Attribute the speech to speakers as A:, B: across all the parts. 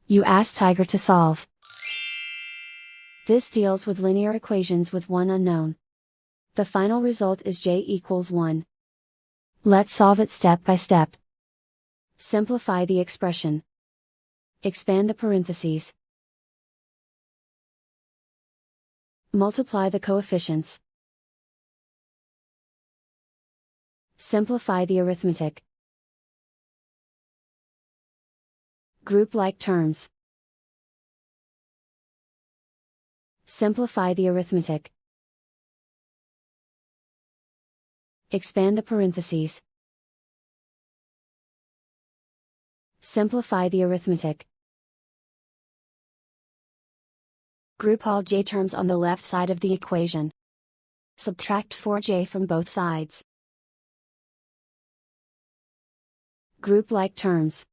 A: You ask Tiger to solve. This deals with linear equations with one unknown. The final result is j equals 1. Let's solve it step by step. Simplify the expression. Expand the parentheses. Multiply the coefficients. Simplify the arithmetic. Group like terms. Simplify the arithmetic. Expand the parentheses. Simplify the arithmetic. Group all j terms on the left side of the equation. Subtract 4j from both sides. Group like terms.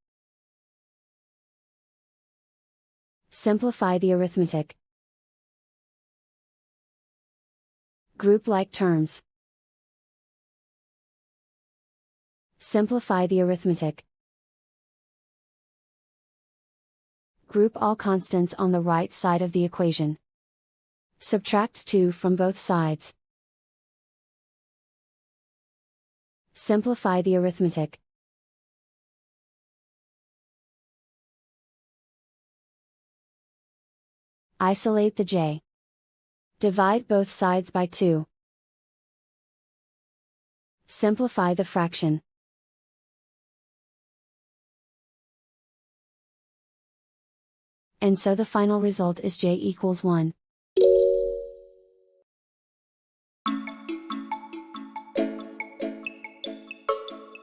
A: Simplify the arithmetic. Group like terms. Simplify the arithmetic. Group all constants on the right side of the equation. Subtract 2 from both sides. Simplify the arithmetic. Isolate the j. Divide both sides by 2. Simplify the fraction. And so the final result is j equals 1.